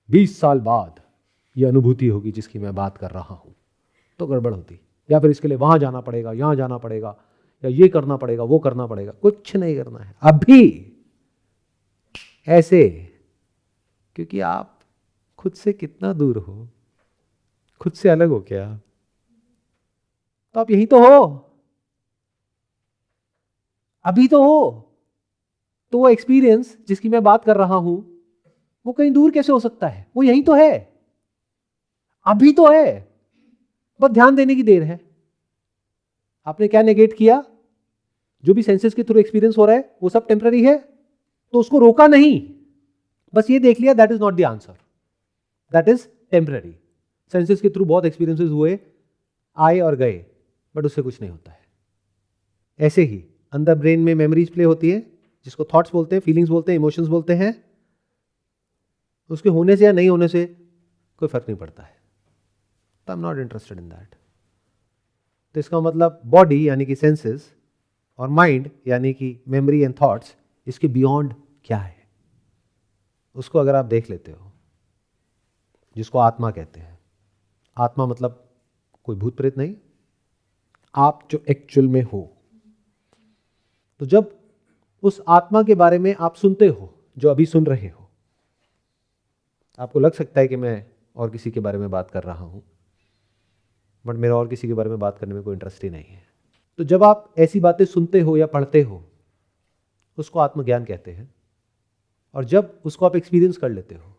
20 साल बाद ये अनुभूति होगी जिसकी मैं बात कर रहा हूं, तो गड़बड़ होती। या फिर इसके लिए वहां जाना पड़ेगा, यहां जाना पड़ेगा, या ये करना पड़ेगा, वो करना पड़ेगा। कुछ नहीं करना है अभी, ऐसे। क्योंकि आप खुद से कितना दूर हो, खुद से अलग हो क्या? तो आप यही तो हो, अभी तो हो। तो वो एक्सपीरियंस जिसकी मैं बात कर रहा हूं, वो कहीं दूर कैसे हो सकता है? वो यही तो है, अभी तो है, बस ध्यान देने की देर है। आपने क्या नेगेट किया? जो भी सेंसेस के थ्रू एक्सपीरियंस हो रहा है वो सब टेम्पररी है, तो उसको रोका नहीं, बस ये देख लिया that is not the answer, that is temporary. Senses के थ्रू बहुत एक्सपीरियंसेस हुए, आए और गए, बट उससे कुछ नहीं होता है। ऐसे ही अंदर ब्रेन में मेमोरीज प्ले होती है, जिसको थॉट्स बोलते हैं, फीलिंग्स बोलते हैं, इमोशंस बोलते हैं। उसके होने से या नहीं होने से कोई फर्क नहीं पड़ता है, तो I am not interested in that. तो इसका मतलब बॉडी यानी कि सेंसेस और माइंड यानी कि मेमोरी एंड थॉट्स, इसके बियॉन्ड क्या है उसको अगर आप देख लेते हो, जिसको आत्मा कहते हैं। आत्मा मतलब कोई भूत प्रेत नहीं, आप जो एक्चुअल में हो। तो जब उस आत्मा के बारे में आप सुनते हो, जो अभी सुन रहे हो, आपको लग सकता है कि मैं और किसी के बारे में बात कर रहा हूं, बट मेरा और किसी के बारे में बात करने में कोई इंटरेस्ट ही नहीं है। तो जब आप ऐसी बातें सुनते हो या पढ़ते हो, उसको आत्मज्ञान कहते हैं। और जब उसको आप एक्सपीरियंस कर लेते हो,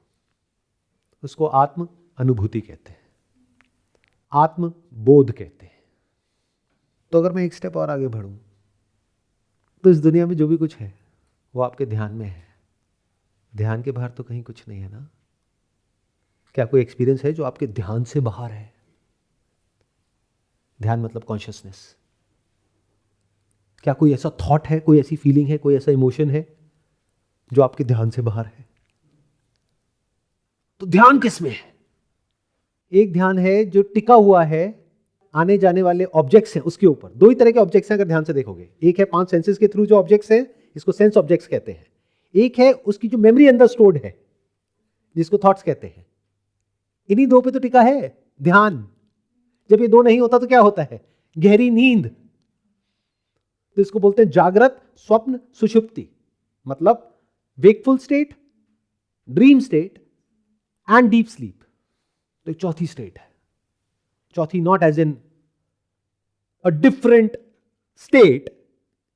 उसको आत्म अनुभूति कहते हैं, आत्म बोध कहते हैं। तो अगर मैं एक स्टेप और आगे बढ़ूं, तो इस दुनिया में जो भी कुछ है वो आपके ध्यान में है। ध्यान के बाहर तो कहीं कुछ नहीं है ना। क्या कोई एक्सपीरियंस है जो आपके ध्यान से बाहर है? ध्यान मतलब कॉन्शियसनेस। क्या कोई ऐसा थॉट है, कोई ऐसी फीलिंग है, कोई ऐसा इमोशन है जो आपके ध्यान से बाहर है? तो ध्यान किसमें है? एक ध्यान है जो टिका हुआ है आने जाने वाले ऑब्जेक्ट्स हैं उसके ऊपर। दो ही तरह के ऑब्जेक्ट्स हैं अगर ध्यान से देखोगे। एक है 5 सेंसेस के थ्रू जो ऑब्जेक्ट्स हैं, इसको सेंस ऑब्जेक्ट्स कहते हैं। एक है उसकी जो मेमोरी अंदर स्टोर्ड है, जिसको थॉट्स कहते हैं। इन्हीं दो पे तो टिका है ध्यान। जब ये दो नहीं होता तो क्या होता है? गहरी नींद। तो इसको बोलते हैं जागृत, स्वप्न, सुषुप्ति। मतलब wakeful state, dream state and deep sleep. तो एक चौथी स्टेट है। चौथी not as in a different state,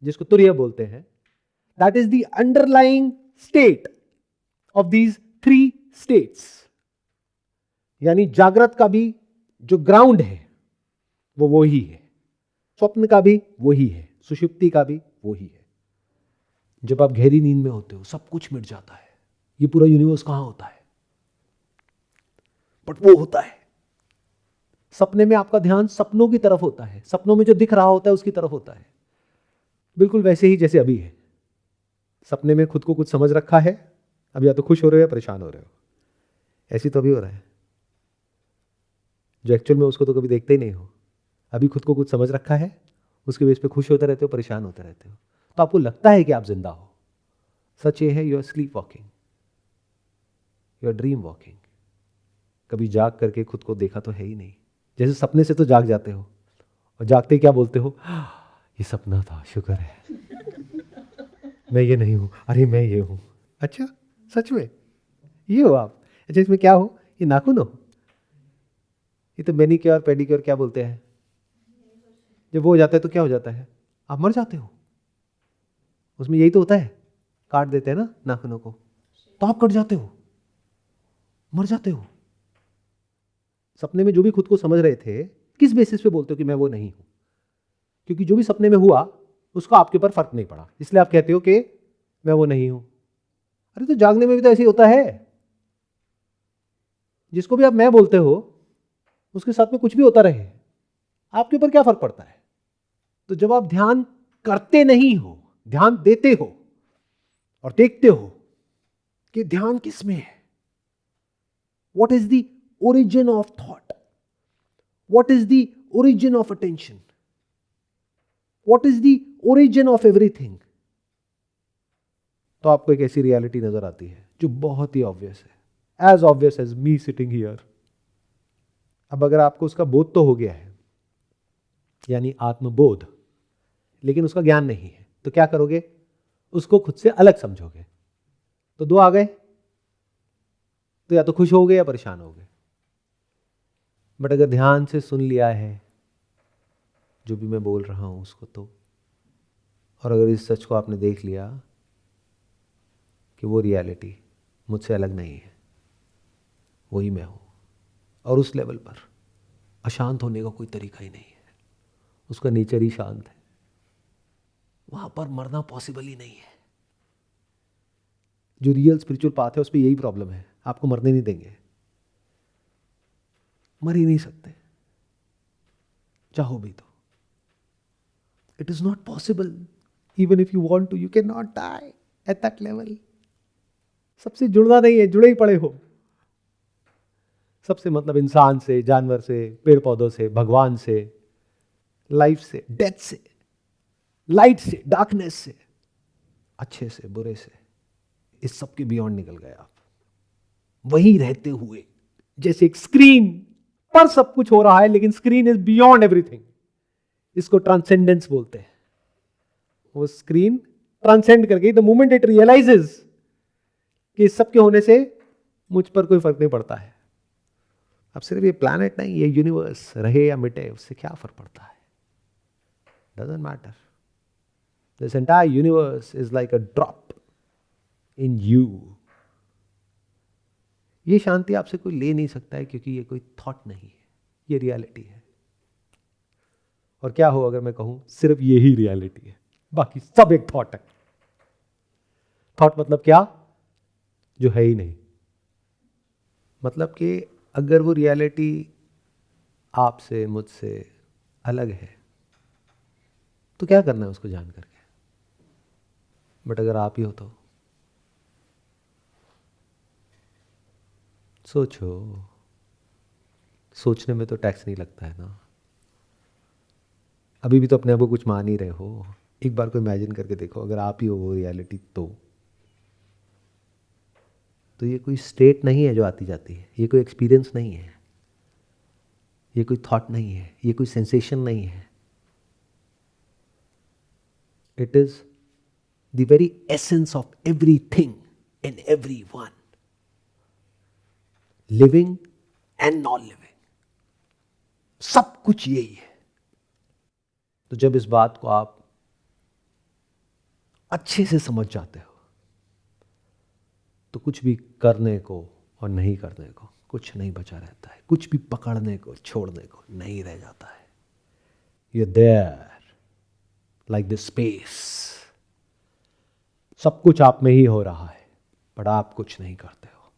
जिसको तुरीय बोलते हैं। That is the underlying state of these 3 states. यानी जागृत का भी जो ग्राउंड है वो वही है, स्वप्न का भी वही है, सुषुप्ति का भी वही है। जब आप गहरी नींद में होते हो सब कुछ मिट जाता है। ये पूरा यूनिवर्स कहां होता है? बट वो होता है। सपने में आपका ध्यान सपनों की तरफ होता है, सपनों में जो दिख रहा होता है उसकी तरफ होता है। बिल्कुल वैसे ही जैसे अभी है। सपने में खुद को कुछ समझ रखा है, अब या तो खुश हो रहे हो या परेशान हो रहे हो। ऐसी तो अभी हो रहा है। जो एक्चुअल में उसको तो कभी देखते ही नहीं हो। अभी खुद को कुछ समझ रखा है, उसके बेस पे खुश होते रहते हो, परेशान होते रहते हो। तो आपको लगता है कि आप जिंदा हो। सच ये है, you are sleep walking, you are dream walking. कभी जाग करके खुद को देखा तो है ही नहीं। जैसे सपने से तो जाग जाते हो, और जागते ही क्या बोलते हो? ये सपना था, शुक्र है मैं ये नहीं हूं, अरे मैं ये हूं। अच्छा सच में ये हो आप? अच्छा इसमें क्या हो? ये नाखून हो? ये तो मैनिक्योर पेडिक्योर क्या बोलते हैं। जब वो हो जाता है तो क्या हो जाता है? आप मर जाते हो। उसमें यही तो होता है, काट देते हैं ना नाखूनों को, तो आप कट जाते हो, मर जाते हो। सपने में जो भी खुद को समझ रहे थे, किस बेसिस पे बोलते हो कि मैं वो नहीं हूं? क्योंकि जो भी सपने में हुआ उसका आपके ऊपर फर्क नहीं पड़ा, इसलिए आप कहते हो कि मैं वो नहीं हूं। अरे तो जागने में भी तो ऐसे ही होता है। जिसको भी आप मैं बोलते हो उसके साथ में कुछ भी होता रहे, आपके ऊपर क्या फर्क पड़ता है? तो जब आप ध्यान करते नहीं हो, ध्यान देते हो और देखते हो कि ध्यान किसमें है, what is the origin of thought, what is the origin of attention, what is the origin of everything, तो आपको एक ऐसी रियलिटी नजर आती है जो बहुत ही ऑब्वियस है, as obvious as me sitting here. अब अगर आपको उसका बोध तो हो गया है, यानी आत्मबोध, लेकिन उसका ज्ञान नहीं है, तो क्या करोगे? उसको खुद से अलग समझोगे। तो दो आ गए, तो या तो खुश हो गए या परेशान हो गए। बट अगर ध्यान से सुन लिया है जो भी मैं बोल रहा हूं उसको, तो और अगर इस सच को आपने देख लिया कि वो रियलिटी मुझसे अलग नहीं है, वही मैं हूं, और उस लेवल पर अशांत होने का कोई तरीका ही नहीं है, उसका नेचर ही शांत है, वहां पर मरना पॉसिबल ही नहीं है। जो रियल स्पिरिचुअल पाथ है उस पर यही प्रॉब्लम है, आपको मरने नहीं देंगे, मर ही नहीं सकते चाहो भी तो। It is not possible, even if you want to, you can not die at that level. सबसे जुड़ना नहीं है, जुड़े ही पड़े हो सबसे, मतलब इंसान से, जानवर से, पेड़ पौधों से, भगवान से, लाइफ से, डेथ से, लाइट से, डार्कनेस से, अच्छे से, बुरे से, इस सब के बियॉन्ड निकल गए आप, वहीं रहते हुए। जैसे एक स्क्रीन पर सब कुछ हो रहा है, लेकिन स्क्रीन इज बियॉन्ड एवरीथिंग। इसको ट्रांसेंडेंस बोलते हैं। वो स्क्रीन ट्रांसेंड कर गई द मोमेंट इट रियलाइजेस कि इस सब के होने से मुझ पर कोई फर्क नहीं पड़ता है। अब सिर्फ ये प्लैनेट नहीं, ये यूनिवर्स रहे या मिटे, उससे क्या फर्क पड़ता है? Doesn't matter. This entire universe is like a drop in you. ये शांति आपसे कोई ले नहीं सकता है, क्योंकि ये कोई थॉट नहीं है, ये रियलिटी है। और क्या हो अगर मैं कहूं सिर्फ ये ही रियलिटी है, बाकी सब एक थॉट है। थॉट मतलब क्या? जो है ही नहीं। मतलब कि अगर वो रियलिटी आपसे, मुझसे अलग है, तो क्या करना है उसको जान करके? बट अगर आप ही हो तो सोचो। सोचने में तो टैक्स नहीं लगता है ना। अभी भी तो अपने आप को कुछ मान ही रहे हो। एक बार को इमेजिन करके देखो, अगर आप ही हो वो रियलिटी, तो ये कोई स्टेट नहीं है जो आती जाती है, ये कोई एक्सपीरियंस नहीं है, ये कोई थॉट नहीं है, ये कोई सेंसेशन नहीं है। It is the very essence of everything and everyone, living and non living, सब कुछ यही है। तो जब इस बात को आप अच्छे से समझ जाते हो, तो कुछ भी करने को और नहीं करने को कुछ नहीं बचा रहता है, कुछ भी पकड़ने को छोड़ने को नहीं रह जाता है। You are there like the space. सब कुछ आप में ही हो रहा है, बट आप कुछ नहीं करते हो।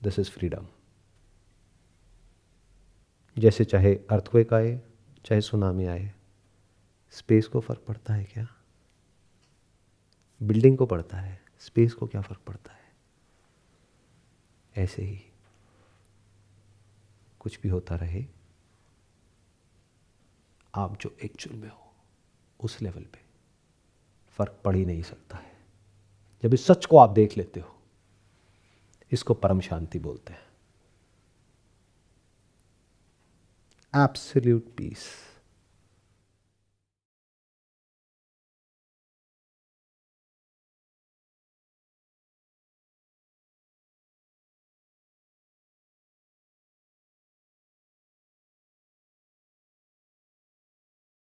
This is freedom. जैसे चाहे अर्थक्वेक आए, चाहे सुनामी आए, स्पेस को फर्क पड़ता है क्या? बिल्डिंग को पड़ता है, स्पेस को क्या फर्क पड़ता है? ऐसे ही कुछ भी होता रहे, आप जो एक्चुअल में हो उस लेवल पे फर्क पड़ ही नहीं सकता है। जब इस सच को आप देख लेते हो, इसको परम शांति बोलते हैं। Absolute piece.